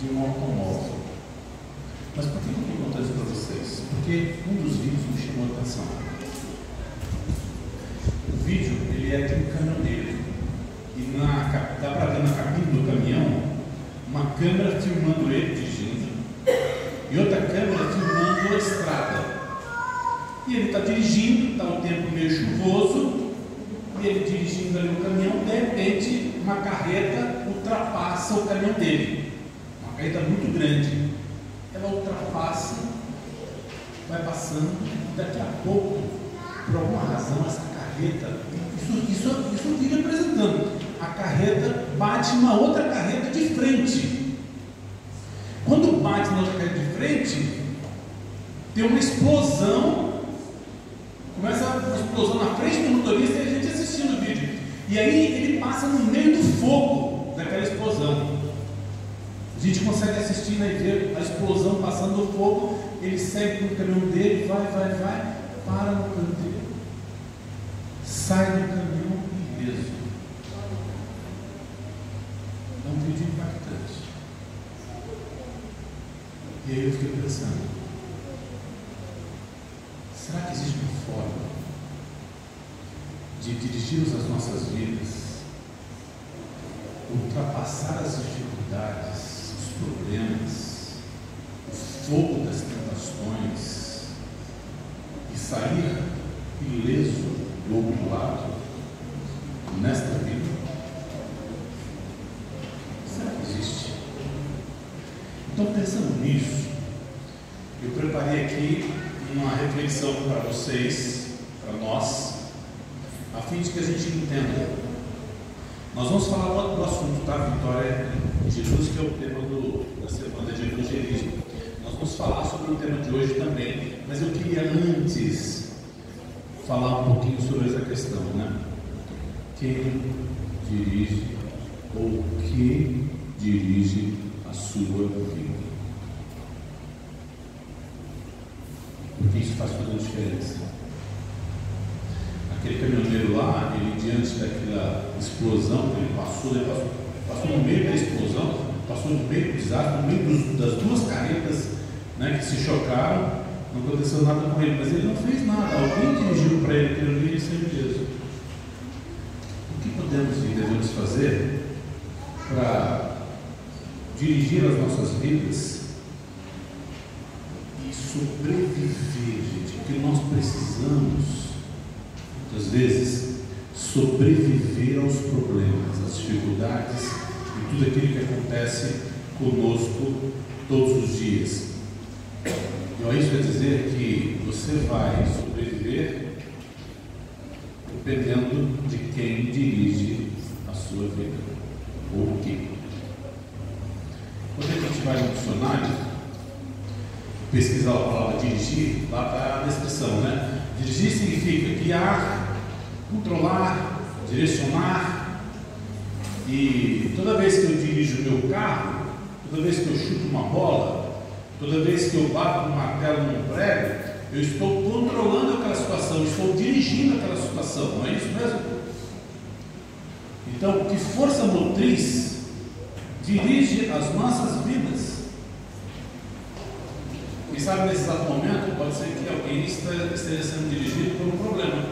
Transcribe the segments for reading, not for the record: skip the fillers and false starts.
de um automóvel. Mas por que eu estou contando isso para vocês? Porque um dos vídeos me chamou a atenção. O vídeo, ele é de um caminhoneiro. E dá para ver na cabine do caminhão uma câmera filmando ele dirigindo e outra câmera filmando a estrada. E ele está dirigindo, está um tempo meio chuvoso, e ele dirigindo ali o caminhão, de repente uma carreta ultrapassa o caminhão dele. Uma carreta muito grande. Ela ultrapassa, vai passando, e daqui a pouco, por alguma razão, essa carreta, isso fica apresentando, a carreta bate uma outra carreta de frente. Quando bate na outra carreta de frente, tem uma explosão, começa uma explosão na frente do motorista e a gente assistindo o vídeo. E aí ele passa no meio do fogo daquela explosão. A gente consegue assistir, né, e ver a explosão passando no fogo. Ele segue no caminhão dele, vai, para no canteiro, sai do caminhão ileso. É um vídeo impactante. E aí eu fiquei pensando, será que existe uma forma de dirigirmos as nossas vidas, ultrapassar as dificuldades, os problemas, o fogo das tentações e sair ileso do outro lado nesta vida? Será que existe? Então, pensando nisso, eu preparei aqui uma reflexão para vocês, para nós, a fim de que a gente entenda. Nós vamos falar do assunto, tá? Vitória em Jesus, que é o tema da semana de evangelismo. Nós vamos falar sobre o tema de hoje também, mas eu queria antes falar um pouquinho sobre essa questão, né? Quem dirige ou que dirige a sua vida? Porque isso faz toda a diferença. Aquele caminhoneiro lá, ele diante daquela explosão, ele passou no meio da explosão, passou no meio do desastre, no meio das duas caretas, né, que se chocaram, não aconteceu nada com ele, mas ele não fez nada. Alguém dirigiu para ele aquilo ali e saiu ileso. O que podemos e devemos fazer para dirigir as nossas vidas e sobreviver, gente? Porque nós precisamos, muitas vezes, sobreviver aos problemas, às dificuldades e tudo aquilo que acontece conosco todos os dias. Então isso quer dizer que você vai sobreviver dependendo de quem dirige a sua vida, ou o que. Quando a gente vai no dicionário pesquisar a palavra dirigir, lá está a descrição, né? Dirigir significa guiar, controlar, direcionar. E toda vez que eu dirijo o meu carro, toda vez que eu chuto uma bola, toda vez que eu bato um martelo num prego, eu estou controlando aquela situação, estou dirigindo aquela situação, não é isso mesmo? Então, que força motriz dirige as nossas vidas? Quem sabe nesse exato momento pode ser que alguém esteja sendo dirigido por um problema.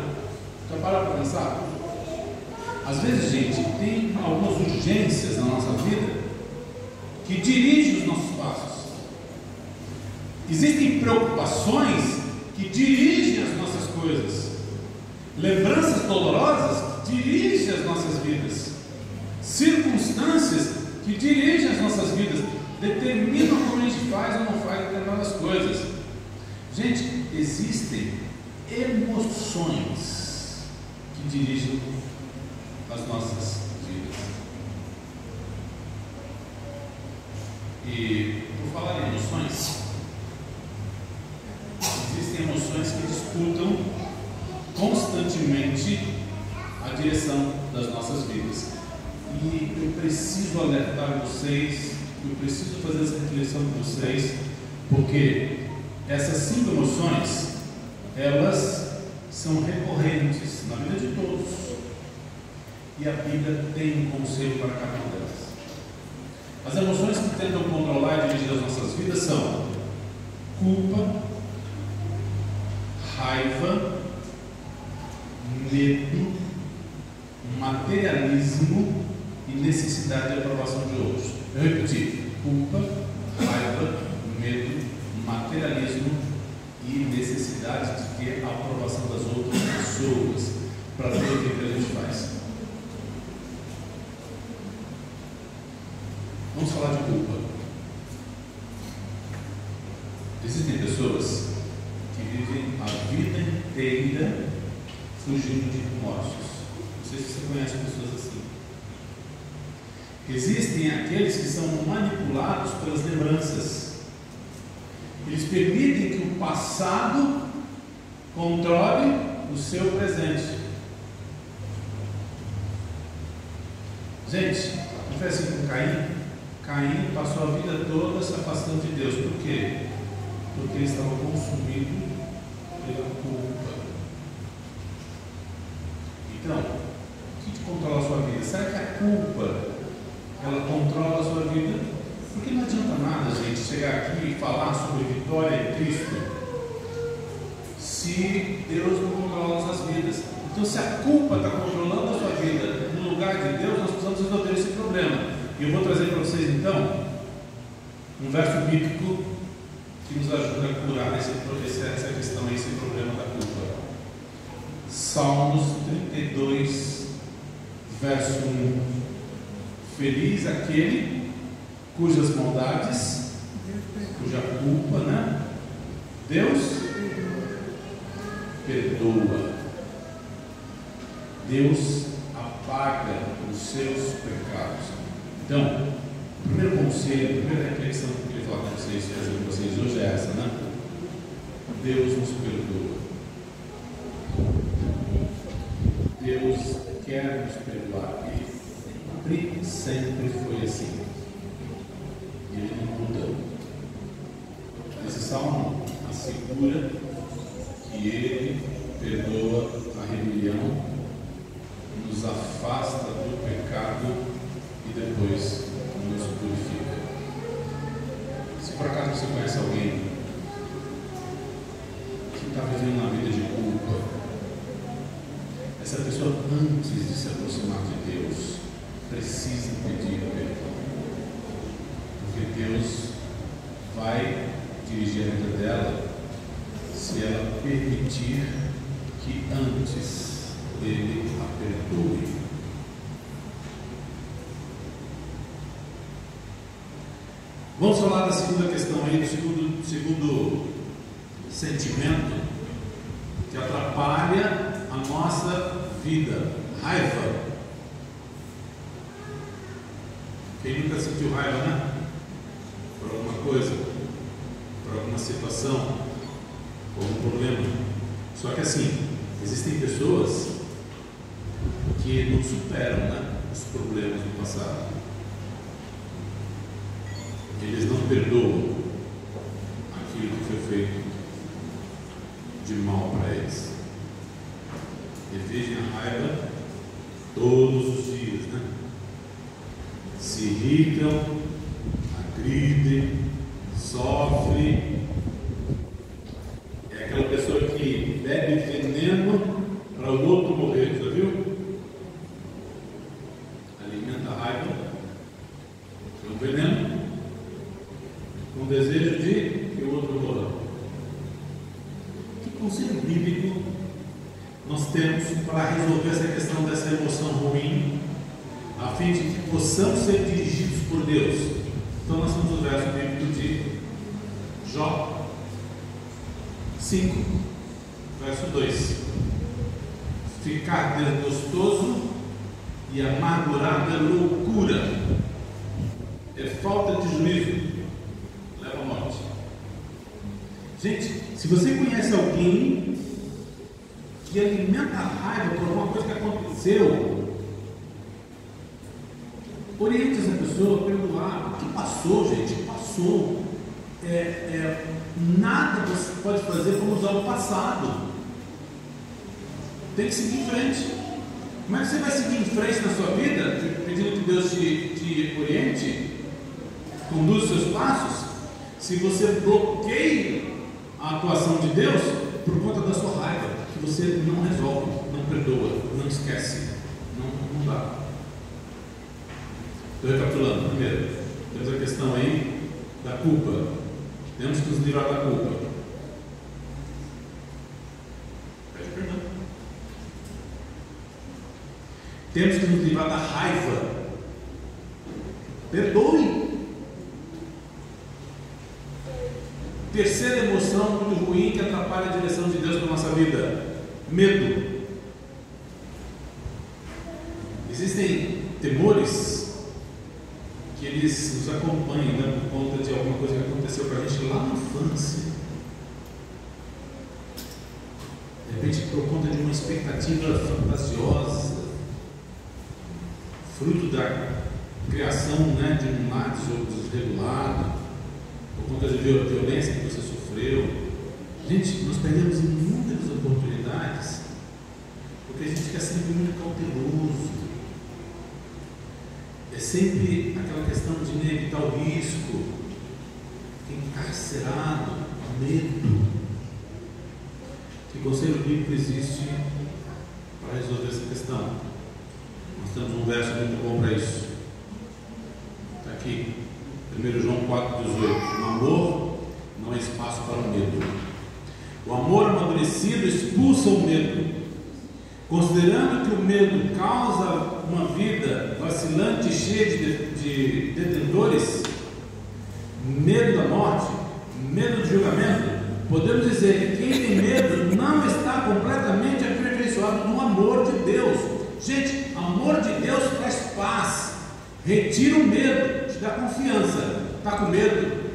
Então, para pensar. Às vezes, gente, tem algumas urgências na nossa vida que dirigem os nossos passos. Existem preocupações que dirigem as nossas coisas, lembranças dolorosas que dirigem as nossas vidas, circunstâncias que dirigem as nossas vidas, determinam como a gente faz ou não faz determinadas coisas. Gente, existem emoções que dirigem as nossas vidas. E por falar em emoções, existem emoções que disputam constantemente a direção das nossas vidas. E eu preciso alertar vocês, eu preciso fazer essa reflexão com vocês, porque essas 5 emoções, elas são recorrentes na vida de todos. E a Bíblia tem um conselho para cada uma delas. As emoções que tentam controlar e dirigir as nossas vidas são culpa, raiva, medo, materialismo e necessidade de aprovação de outros. Eu repeti: culpa, raiva, medo, materialismo e necessidade de ter a aprovação das outras pessoas para tudo aquilo que a gente faz. Vamos falar de culpa. Existem pessoas que vivem a vida inteira fugindo de remorsos. Não sei se você conhece pessoas assim. Existem aqueles que são manipulados pelas lembranças. Eles permitem que o passado controle o seu presente. Gente, não foi assim com Caim? Caim passou a vida toda se afastando de Deus. Por quê? Porque ele estava consumido pela culpa. Então, o que controla a sua vida? Será que a culpa ela controla a sua vida? Porque não adianta nada, gente, chegar aqui e falar sobre vitória em Cristo se Deus não controla nossas vidas. Então, se a culpa está controlando a sua vida no lugar de Deus, nós precisamos resolver esse problema. E eu vou trazer para vocês então um verso bíblico que nos ajuda a curar essa questão, esse problema da culpa. Salmos 32, verso 1. Feliz aquele cujas maldades, cuja culpa, né? Deus perdoa. Deus apaga os seus pecados. Então, o primeiro conselho, a primeira reflexão que eu queria falar com vocês, fazer com vocês hoje é essa, né? Deus nos perdoa. Deus quer nos perdoar. Ele sempre foi assim. E ele não muda. Esse salmo assegura que ele perdoa a rebelião, nos afasta do pecado e depois nos purifica. Se por acaso você conhece alguém que está vivendo uma vida de culpa, essa pessoa, antes de se aproximar de Deus, precisa pedir perdão, porque Deus vai dirigir a vida dela se ela permitir que antes Ele a perdoe. Vamos falar da segunda questão aí, do segundo sentimento que atrapalha a nossa vida: raiva. Quem nunca sentiu raiva, né? Por alguma coisa, por alguma situação, por algum problema. Só que assim, existem pessoas que não superam, né, os problemas do passado. Eles não perdoam aquilo que foi feito de mal para eles. Eles vivem a raiva todos os dias, né? Se irritam, agridem, sofrem. É aquela pessoa que bebe veneno para o outro morrer, já viu? Alimenta a raiva com veneno, com o desejo de que o outro morra. Que conselho bíblico nós temos para resolver essa questão dessa emoção ruim, a fim de que possamos ser dirigidos por Deus? Então nós temos o verso bíblico de Jó 5, verso 2. Ficar desgostoso e amargurado é loucura, é falta de juízo, leva à morte. Gente, se você conhece alguém que alimenta a raiva por alguma coisa que aconteceu, oriente essa pessoa a perdoar. O que passou, gente, passou. Nada você pode fazer para mudar o passado. Tem que seguir em frente. Como é que você vai seguir em frente na sua vida, pedindo que Deus te oriente, conduz os seus passos, se você bloqueia a atuação de Deus por conta da sua raiva, que você não resolve, não perdoa, não esquece, não dá. Estou recapitulando. Primeiro, temos a questão aí da culpa. Temos que nos livrar da culpa. Pede perdão. Temos que nos livrar da raiva. Perdoe. Terceira emoção muito ruim que atrapalha a direção de Deus para a nossa vida: medo. Existem temores que eles nos acompanham, né, por conta de alguma coisa que aconteceu para a gente lá na infância. De repente, por conta de uma expectativa fantasiosa, fruto da criação, né, de um lar desregulado, por conta de violência que você sofreu. Gente, nós perdemos inúmeras oportunidades porque a gente quer sempre muito cauteloso. É sempre aquela questão de evitar o risco, encarcerado, medo. Que conselho bíblico existe para resolver essa questão? Nós temos um verso muito bom para isso. Está aqui, 1 João 4,18. No amor não há espaço para o medo. O amor amadurecido expulsa o medo. Considerando que o medo causa uma vida vacilante e cheia de detentores, medo da morte, medo do julgamento, podemos dizer que quem tem medo não está completamente aperfeiçoado no amor de Deus. Gente, amor de Deus traz paz, retira o medo, te dá confiança. Está com medo?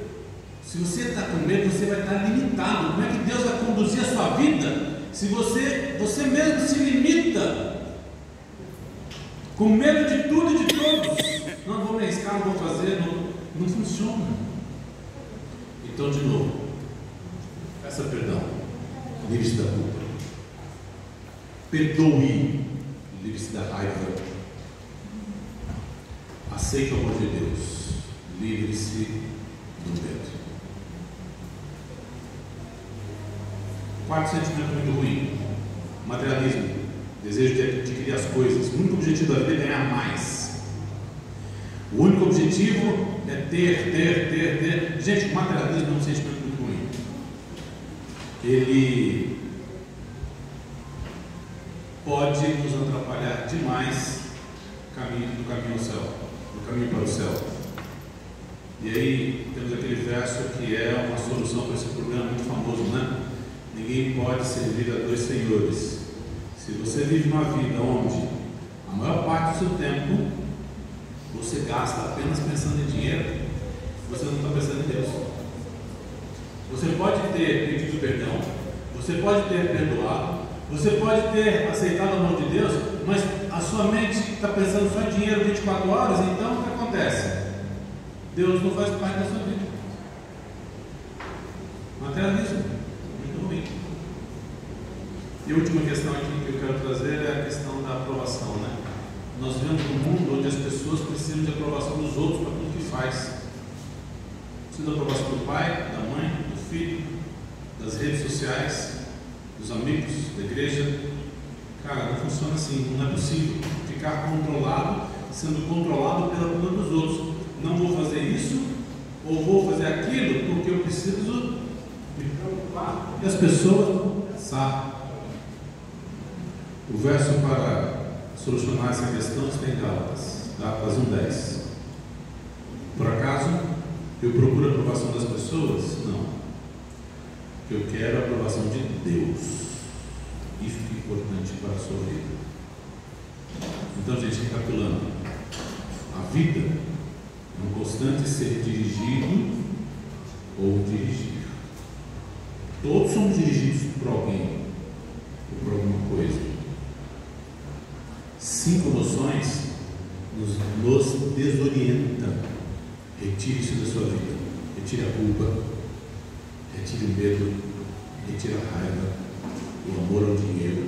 Se você está com medo, você vai estar limitado. Como é que Deus vai conduzir a sua vida se você mesmo se limita, com medo de tudo e de todos? Não vou me arriscar, não vou fazer, não funciona. Então, de novo, peça perdão, livre-se da culpa. Perdoe, livre-se da raiva. Aceite o amor de Deus, livre-se do medo. Quarto sentimento muito ruim: materialismo, desejo de adquirir as coisas. O único objetivo da vida é ganhar mais. O único objetivo é ter. Gente, o materialismo é um sentimento muito ruim. Ele pode nos atrapalhar demais do caminho ao céu, do caminho para o céu. E aí temos aquele verso que é uma solução para esse problema muito famoso, né? Ninguém pode servir a dois senhores. Se você vive uma vida onde a maior parte do seu tempo você gasta apenas pensando em dinheiro, você não está pensando em Deus. Você pode ter pedido perdão, você pode ter perdoado, você pode ter aceitado o amor de Deus, mas a sua mente está pensando só em dinheiro 24 horas, então o que acontece? Deus não faz parte da sua vida. Materialismo. E a última questão aqui que eu quero trazer é a questão da aprovação, né? Nós vivemos um mundo onde as pessoas precisam de aprovação dos outros para tudo que faz. Precisam da aprovação do pai, da mãe, do filho, das redes sociais, dos amigos, da igreja. Cara, não funciona assim, não é possível ficar controlado, sendo controlado pela opinião dos outros. Não vou fazer isso, ou vou fazer aquilo, porque eu preciso me preocupar porque as pessoas vão pensar. O verso para solucionar essa questão está em Gálatas 1:10. Por acaso eu procuro a aprovação das pessoas? Não. Eu quero a aprovação de Deus. Isso é importante para a sua vida. Então, gente, recapitulando: a vida é um constante ser dirigido ou dirigir. Todos somos dirigidos por alguém ou por alguma coisa. 5 emoções nos desorientam. Retire isso da sua vida. Retire a culpa, retire o medo, retire a raiva, o amor ao dinheiro,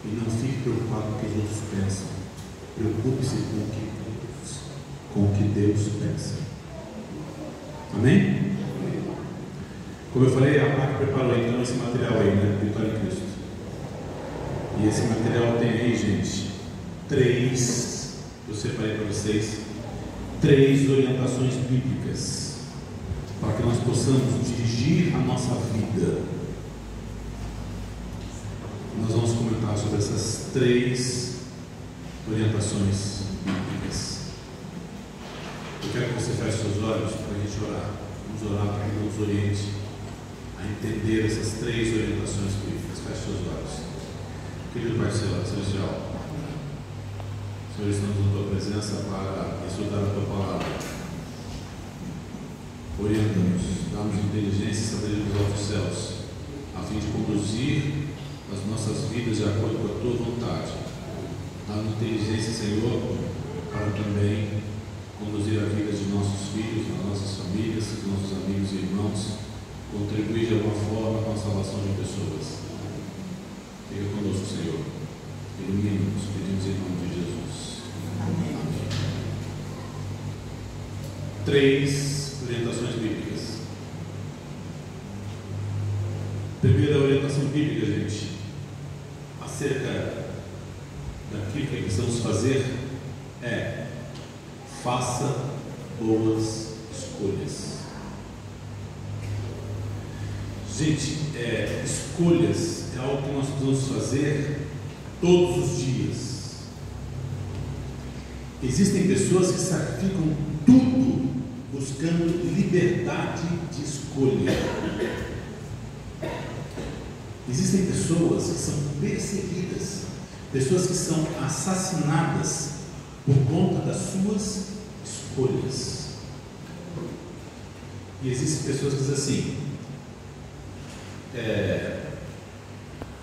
e não fique preocupado com o que os outros pensam. Preocupe-se com o que Deus pensa. Amém? Como eu falei, a PAC preparou então esse material aí, né? Vitória em Cristo. E esse material tem aí, gente, eu separei para vocês, 3 orientações bíblicas para que nós possamos dirigir a nossa vida. Nós vamos comentar sobre essas 3 orientações bíblicas. Eu quero que você feche seus olhos para a gente orar. Vamos orar para que Deus nos oriente a entender essas 3 orientações bíblicas. Feche seus olhos. Querido Pai Celestial, Senhor, estamos na Tua presença para estudar a Tua palavra. Orienta-nos, dá-nos inteligência e sabedoria dos altos céus, a fim de conduzir as nossas vidas de acordo com a Tua vontade. Dá-nos inteligência, Senhor, para também conduzir a vida de nossos filhos, das nossas famílias, dos nossos amigos e irmãos, contribuir de alguma forma com a salvação de pessoas. Fica conosco, Senhor. Ilumina-nos, pedimos em nome de Jesus. Amém. 3 orientações bíblicas. Primeira orientação bíblica, gente, acerca daquilo que precisamos fazer é: faça boas escolhas. Gente, escolhas é algo que nós precisamos fazer todos os dias. Existem pessoas que sacrificam tudo buscando liberdade de escolha. Existem pessoas que são perseguidas, pessoas que são assassinadas por conta das suas escolhas. E existem pessoas que dizem assim: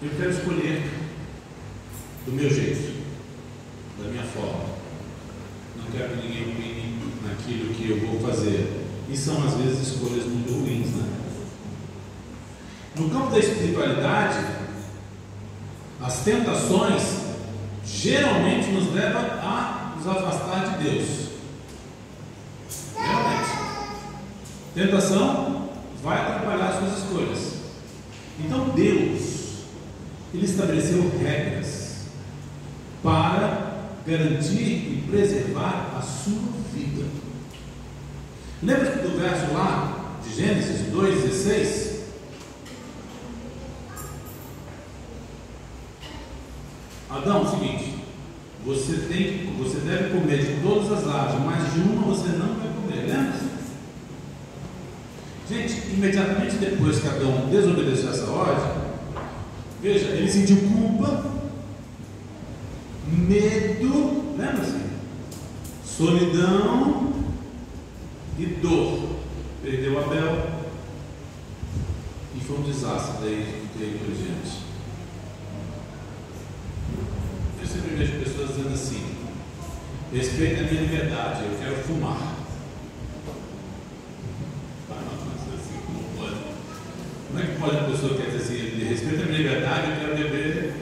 eu quero escolher do meu jeito, da minha forma. Não quero que ninguém opine naquilo que eu vou fazer. E são às vezes escolhas muito ruins, né? No campo da espiritualidade, as tentações geralmente nos levam a nos afastar de Deus. Realmente. Tentação vai atrapalhar as suas escolhas. Então Deus, Ele estabeleceu regras para garantir e preservar a sua vida. Lembra do verso lá de Gênesis 2,16? Adão, é o seguinte: você deve comer de todas as árvores, mas de uma você não vai comer. Lembra? Gente, imediatamente depois que Adão desobedeceu essa ordem, veja, ele sentiu culpa, medo, lembra-se? Solidão e dor. Perdeu Abel e foi um desastre daí por diante. Eu sempre vejo pessoas dizendo assim: respeita a minha liberdade, eu quero fumar. Como é que pode a pessoa quer dizer assim: respeita a minha liberdade, eu quero beber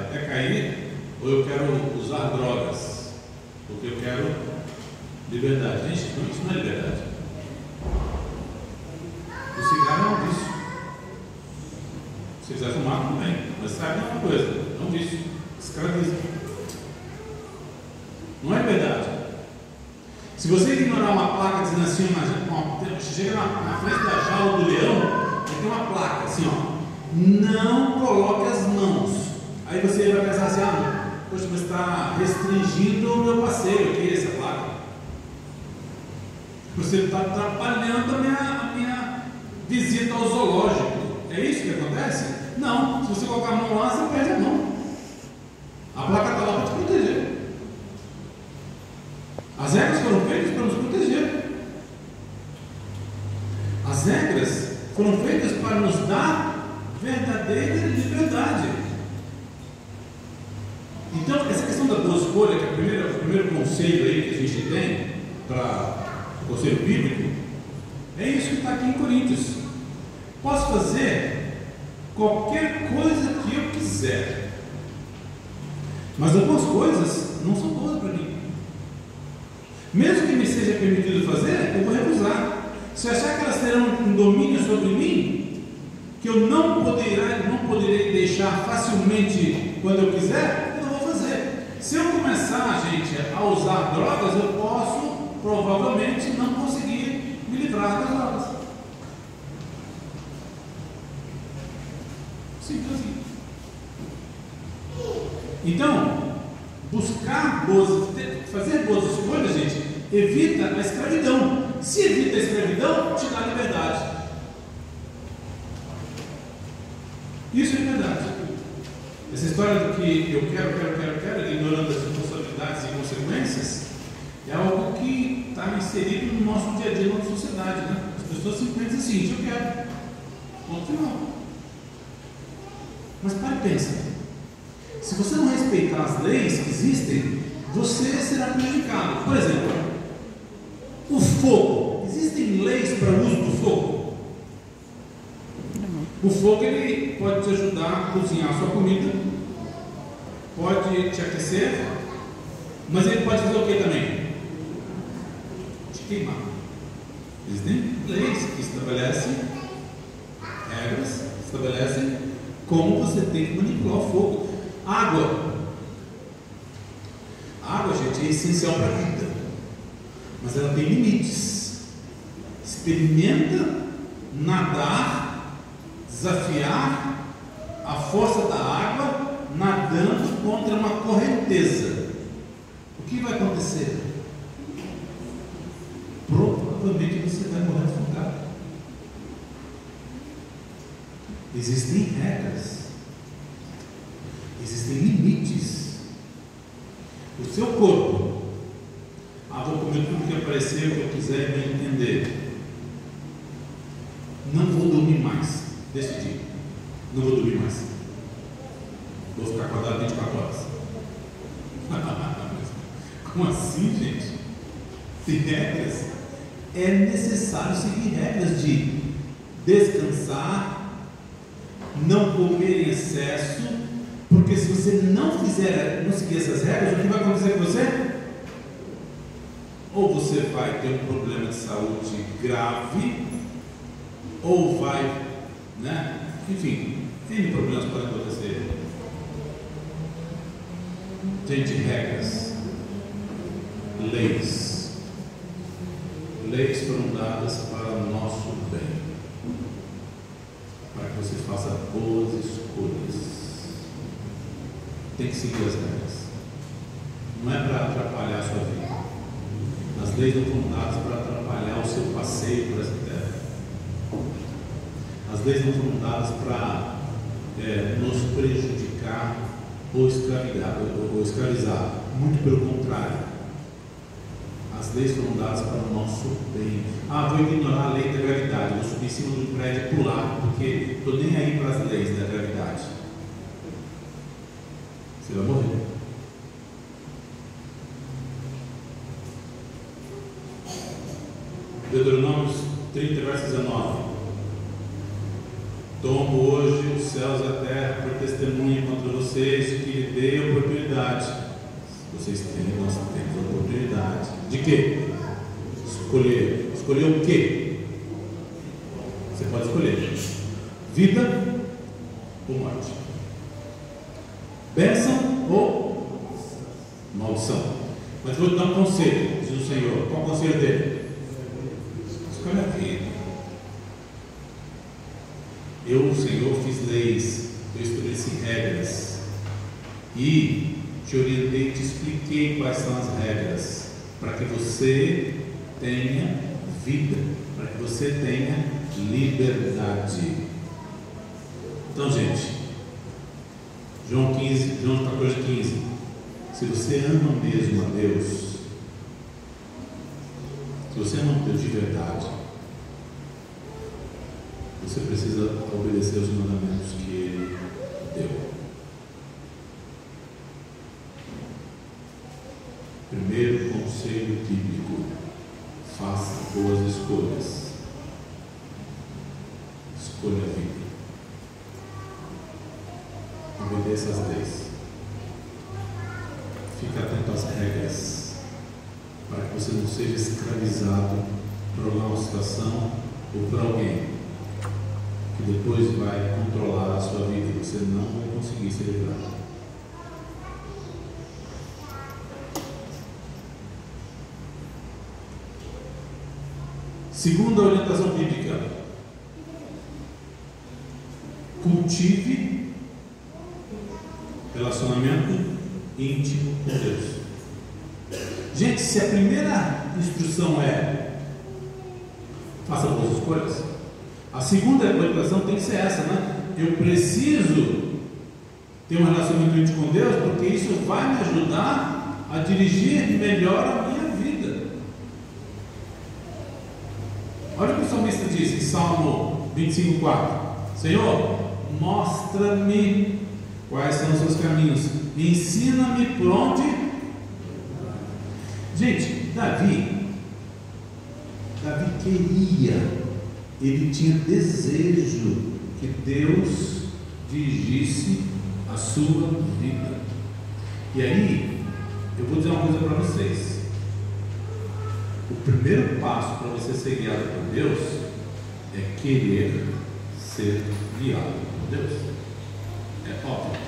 até cair, ou eu quero usar drogas, porque eu quero liberdade? Gente, isso não é liberdade. O cigarro é um vício. Se quiser fumar, tudo bem, mas sabe uma coisa: é um vício, escraviza. Não é liberdade. Se você ignorar uma placa dizendo assim, chega na frente da jaula do leão, tem uma placa assim, ó: não coloque as mãos. Aí você vai pensar assim: poxa, você está restringindo o meu passeio aqui, essa placa. Você está atrapalhando a minha visita ao zoológico. É isso que acontece? Não. Se você colocar a mão lá, você perde a mão. A placa está lá para te proteger. As regras foram feitas para nos proteger. As regras foram feitas para nos dar verdadeira liberdade. Então, essa questão da boa escolha, que é o primeiro conselho aí que a gente tem para o conselho bíblico, é isso que está aqui em Coríntios: posso fazer qualquer coisa que eu quiser, mas algumas coisas não são boas para mim. Mesmo que me seja permitido fazer, eu vou recusar. domínio sobre mim, que eu não poderei deixar facilmente quando eu quiser, eu não vou fazer. Se eu começar, gente, a usar drogas, eu posso provavelmente não conseguir me livrar das drogas. Simples assim. Então, fazer boas escolhas, gente, evita a escravidão. Se evita a escravidão, te dá liberdade. Isso é liberdade. Essa história do que eu quero, ignorando as responsabilidades e consequências, é algo que está inserido no nosso dia a dia, na nossa sociedade, né? As pessoas simplesmente dizem assim: eu quero. Ponto final. Mas para e pensa. Se você não respeitar as leis que existem, você será prejudicado. Por exemplo, o fogo. Existem leis para o uso do fogo? O fogo, ele pode te ajudar a cozinhar a sua comida, pode te aquecer, mas ele pode fazer o que também? Te queimar. Existem leis que estabelecem regras, estabelecem como você tem que manipular o fogo. Água. A água, gente, é essencial para a vida, mas ela tem limites. Experimenta nadar, desafiar a força da água nadando contra uma correnteza. O que vai acontecer? Provavelmente você vai morrer afogado. Existem regras, existem limites. O seu corpo, vou comer tudo que aparecer, o que eu quiser e me entender. Não vou dormir mais. Decidi. Não vou dormir mais. Vou ficar acordado 24 horas. Como assim, gente? Tem regras. É necessário seguir regras de descansar, não comer em excesso, porque se você não seguir essas regras, o que vai acontecer com você? Ou você vai ter um problema de saúde grave, ou vai, enfim, N problemas podem acontecer. Gente, regras, leis foram dadas para o nosso bem, para que você faça boas escolhas. Tem que seguir as regras. Não é para atrapalhar a sua vida. As leis não foram dadas para atrapalhar o seu passeio por essa terra. As leis não foram dadas para nos prejudicar ou escravizar. Muito pelo contrário. As leis foram dadas para o nosso bem. Vou ignorar a lei da gravidade, vou subir em cima do prédio e pular, porque estou nem aí para as leis da gravidade. Você vai morrer. Deuteronômio 30, verso 19. Tomo hoje os céus e a terra por testemunha contra vocês, que lhe dei a oportunidade. Vocês têm, nós temos a oportunidade. De quê? Escolher. Escolher o quê? Você pode escolher vida ou morte, bênção ou maldição. Mas vou te dar um conselho, diz o Senhor. Qual é o conselho dele? Escolha a vida. Eu, o Senhor, fiz leis, eu estabeleci regras e te orientei, te expliquei quais são as regras, para que você tenha vida, para que você tenha liberdade. Então, gente, João 14,15. Se você ama mesmo a Deus, se você ama a Deus de verdade, você precisa obedecer os mandamentos que Ele deu. Primeiro conselho bíblico: faça boas escolhas. Escolha a vida. Obedeça às leis. Fique atento às regras, para que você não seja escravizado por uma situação ou por alguém que depois vai controlar a sua vida e você não vai conseguir se livrar. Segunda orientação bíblica: cultive relacionamento íntimo com Deus. Gente, se a primeira instrução é faça boas escolhas, a segunda orientação tem que ser essa, né? Eu preciso ter um relacionamento íntimo com Deus, porque isso vai me ajudar a dirigir melhor a minha vida. Olha o que o salmista diz em Salmo 25:4: Senhor, mostra-me quais são os seus caminhos, ensina-me por onde. Gente, Davi queria, ele tinha desejo que Deus dirigisse a sua vida. E aí, eu vou dizer uma coisa para vocês: o primeiro passo para você ser guiado por Deus é querer ser guiado por Deus. É óbvio.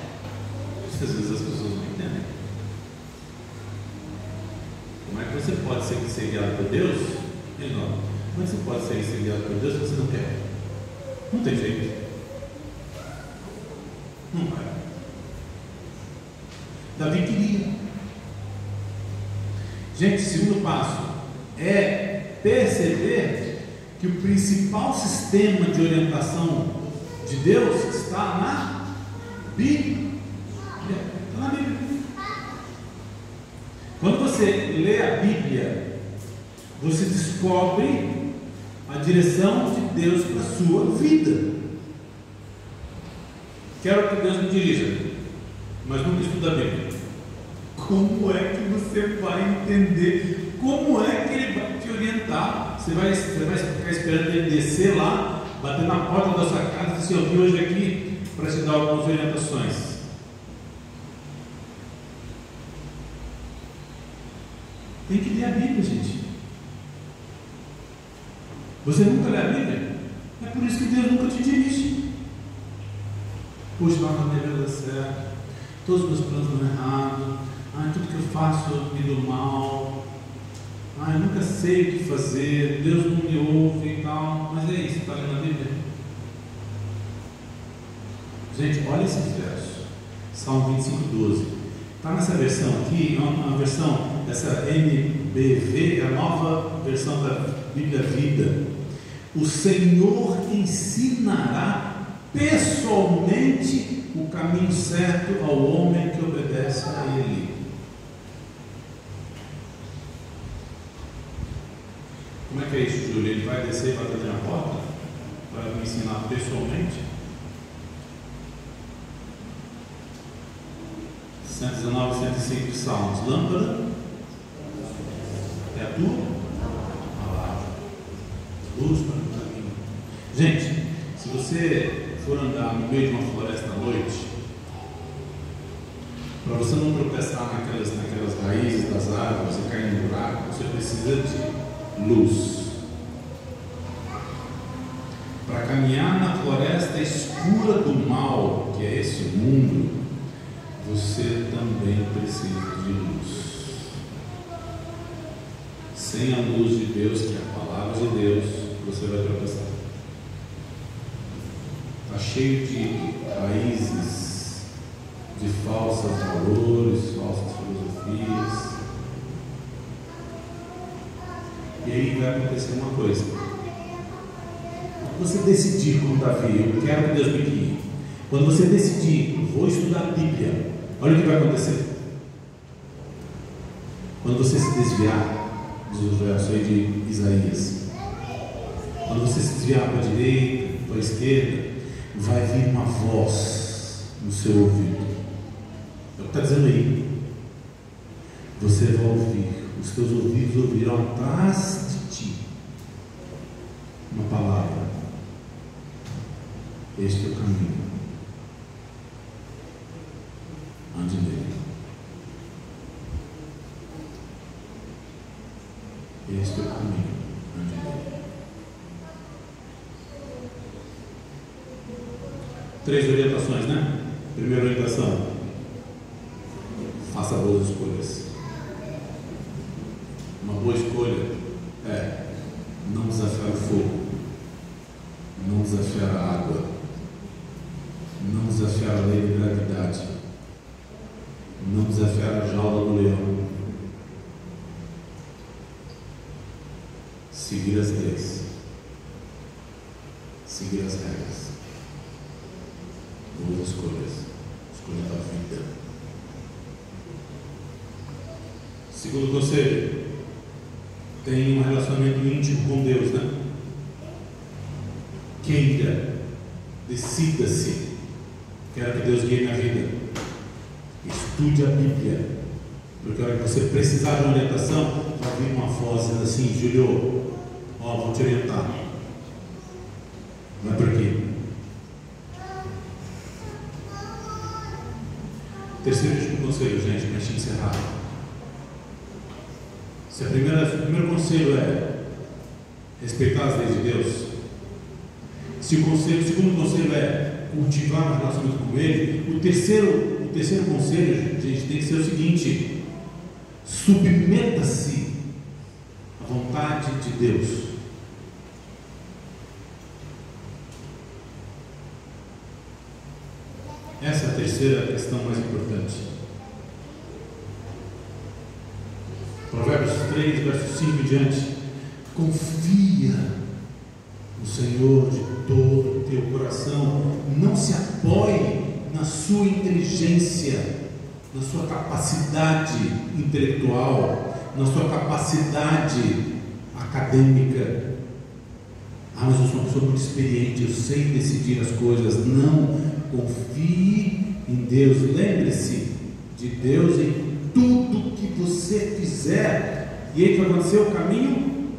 Às vezes as pessoas não entendem. Como é que você pode ser guiado por Deus? Não. Como é que você pode ser guiado por Deus se você não quer? Não tem jeito. Não vai. Davi queria. Gente, segundo passo é perceber que o principal sistema de orientação de Deus está na Bíblia. Está na Bíblia. Quando você lê a Bíblia, você descobre a direção de Deus para a sua vida. Quero que Deus me dirija, mas nunca estuda a Bíblia. Como é que você vai entender? Como é que Ele vai te orientar? Você vai ficar esperando Ele descer lá, bater na porta da sua casa e dizer: eu vim hoje aqui para te dar algumas orientações. Tem que ler a Bíblia, gente. Você nunca lê a Bíblia? É por isso que Deus nunca te dirige. Puxa, lá na minha vida certo, todos os meus planos dão errado, tudo que eu faço me do mal, eu nunca sei o que fazer, Deus não me ouve e tal. Mas é isso, está lendo a Bíblia? Gente, olha esse verso, Salmo 25:12. Está nessa versão aqui, uma versão, essa NBV, é a nova versão da Bíblia Vida. O Senhor ensinará pessoalmente o caminho certo ao homem que obedece a Ele. Como é que é isso, Júlio? Ele vai descer e vai bater na porta para me ensinar pessoalmente? 119, 105 de Salmos. Lâmpada é a tua palavra, luz para o caminho. Gente, se você for andar no meio de uma floresta à noite, para você não tropeçar naquelas raízes das árvores e cair no buraco, você precisa de luz. Para caminhar na floresta escura do mal, que é esse mundo, você também precisa de luz. Sem a luz de Deus, que é a palavra de Deus, você vai tropeçar. Está cheio de raízes, de falsos valores, falsas filosofias. E aí vai acontecer uma coisa. Quando você decidir, como Davi, eu quero que Deus me guie. Quando você decidir, vou estudar a Bíblia, olha o que vai acontecer. Quando você se desviar, diz o verso aí de Isaías, quando você se desviar para a direita, para a esquerda, vai vir uma voz no seu ouvido. É o que está dizendo aí. Você vai ouvir, os teus ouvidos ouvirão atrás de ti uma palavra: este é o caminho, ande nele. Este é o caminho, ande nele. 3 orientações, né? Primeira orientação: faça boas escolhas. Uma boa escolha é não desafiar o fogo, não desafiar a água, não desafiar a lei de gravidade, não desafiar a jaula do leão. Seguir as leis, seguir as regras, boas escolhas, escolha da vida. Segundo conselho: tenha um relacionamento íntimo com Deus, né? Queira, decida-se, quero que Deus guie minha vida. Estude a Bíblia, porque a hora que você precisar de uma orientação, vai vir uma voz dizendo assim: Júlio, vou te orientar. Não é por quê? Terceiro e último conselho, gente, para a gente encerrar. Se o primeiro conselho é respeitar as leis de Deus, se o segundo conselho é cultivar um relacionamento com Ele, o terceiro conselho, gente, tem que ser o seguinte: submeta-se à vontade de Deus. Essa é a terceira questão mais importante. Provérbios 3, verso 5 em diante: confia no Senhor de todo o teu coração, não se apoie na sua inteligência, na sua capacidade intelectual, na sua capacidade acadêmica. Mas eu sou uma pessoa muito experiente, eu sei decidir as coisas. Não, confie em Deus. Lembre-se de Deus em tudo que você fizer, e Ele vai acontecer o caminho.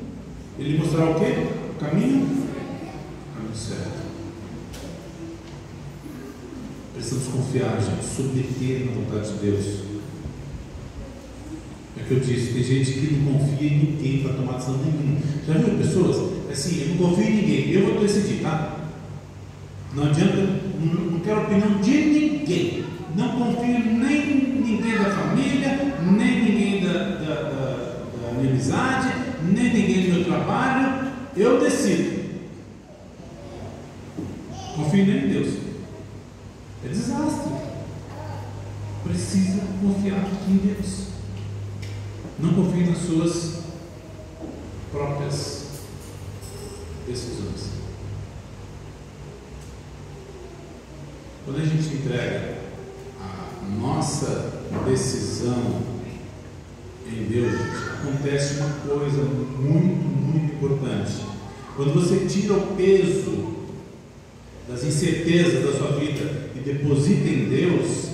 Ele mostrará o quê? O caminho certo. Precisamos confiar, gente, submeter na vontade de Deus. É o que eu disse, tem gente que não confia em ninguém para tomar decisão nenhuma. Já viu pessoas assim: eu não confio em ninguém, eu vou decidir, tá? Não adianta, não quero opinião de ninguém, não confio nem em ninguém da família, nem ninguém da minha amizade, nem ninguém do meu trabalho, eu decido. Confio nem em Deus. É desastre. Precisa confiar em Deus. Não confie nas suas próprias decisões. Quando a gente entrega a nossa decisão em Deus, acontece uma coisa muito, muito importante. Quando você tira o peso das incertezas da sua vida e deposita em Deus,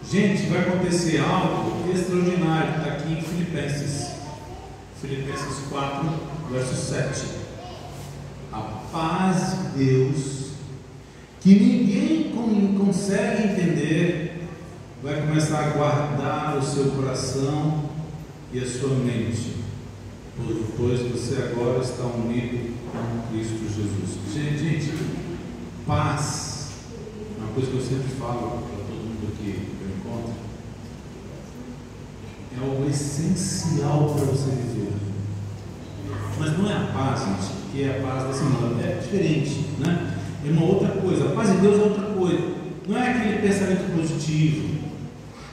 gente, vai acontecer algo extraordinário. Está aqui em Filipenses 4, verso 7. A paz de Deus, que ninguém consegue entender, vai começar a guardar o seu coração e a sua mente, pois você agora está unido com Cristo Jesus. Gente, paz é uma coisa que eu sempre falo para todo mundo que eu encontro. É algo essencial para você viver. Mas não é a paz, gente, que é a paz desse mundo. É diferente, né? É uma outra coisa. A paz de Deus é outra coisa. Não é aquele pensamento positivo.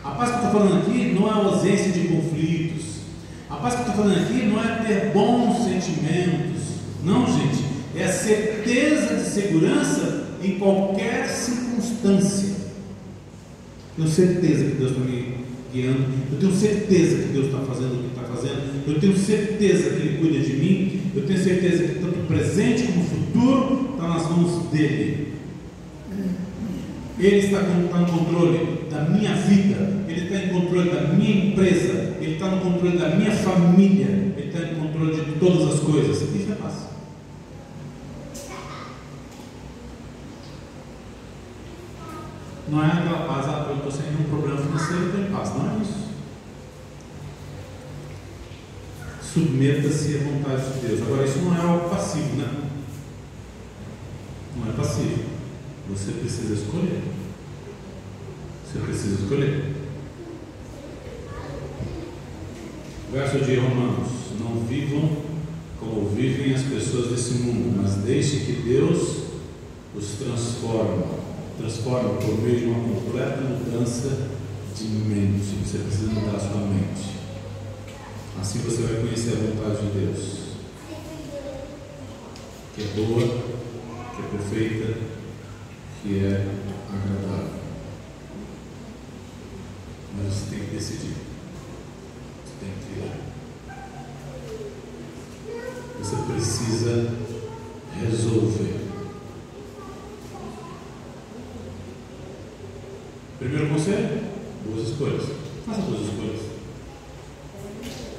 A paz que eu estou falando aqui não é a ausência de conflitos. A paz que eu estou falando aqui não é ter bons sentimentos. Não, gente. É a certeza de segurança em qualquer circunstância. Eu tenho certeza que Deus está me guiando. Eu tenho certeza que Deus está fazendo o que está fazendo. Eu tenho certeza que Ele cuida de mim. Eu tenho certeza que tanto o presente como o futuro está nas mãos dEle. Ele está no controle da minha vida. Ele está em controle da minha empresa. Ele está no controle da minha família. Ele está em controle de todas as coisas. Isso é paz. Não é aquela paz: eu estou sem um problema financeiro, eu tenho paz. Não é isso. Submeta-se à vontade de Deus. Agora, isso não é algo passivo, né? Não é passivo. Você precisa escolher. Você precisa escolher. Verso de Romanos: não vivam como vivem as pessoas desse mundo, mas deixe que Deus os transforme por meio de uma completa mudança de mente. Você precisa mudar a sua mente. Assim você vai conhecer a vontade de Deus, que é boa, que é perfeita, que é agradável. Mas você tem que decidir. Você tem que criar. Você precisa resolver. Primeiro conselho: boas escolhas. Faça boas escolhas.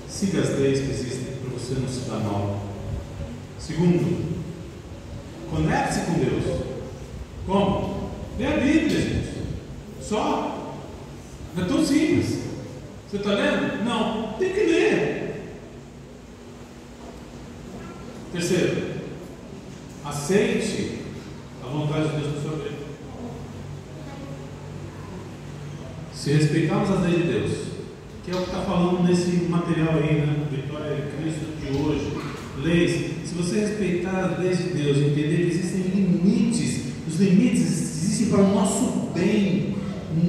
Siga as leis que existem para você não se dar mal. Segundo, conecte-se com Deus. Como? Lê a Bíblia, gente. Só. Não é tão simples. Você está lendo? Não. Tem que ler. Terceiro, aceite a vontade de Deus na sua vida. Se respeitarmos as leis de Deus, que é o que está falando nesse material aí, né? Vitória de Cristo de hoje. Leis. Se você respeitar as leis de Deus, entender que existem limites, os limites existem para o nosso bem.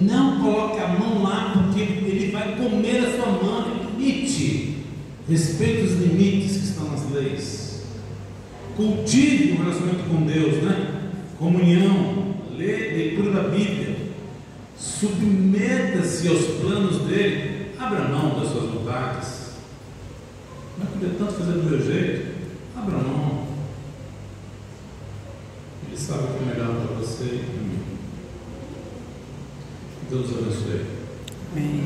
Não coloque a mão lá, porque ele vai comer a sua mão. Limite. Respeite os limites que estão nas leis. Cultive o relacionamento com Deus, né? Comunhão, leitura da Bíblia. Submeta-se aos planos dele. Abra mão das suas vontades. Não é querer tanto fazer do meu jeito. Abra mão. Ele sabe o que é melhor para você e para mim. Deus abençoe.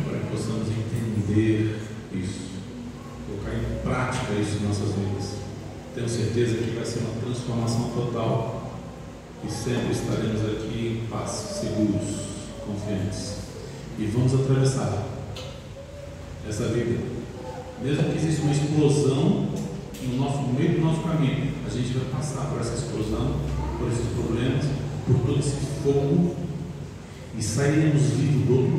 Para que possamos entender isso, colocar em prática isso em nossas vidas. Tenho certeza que vai ser uma transformação total e sempre estaremos aqui em paz, seguros, confiantes. E vamos atravessar essa vida. Mesmo que exista uma explosão no meio do nosso caminho, a gente vai passar por essa explosão, por esses problemas, por todo esse fogo, e sairemos vivos do outro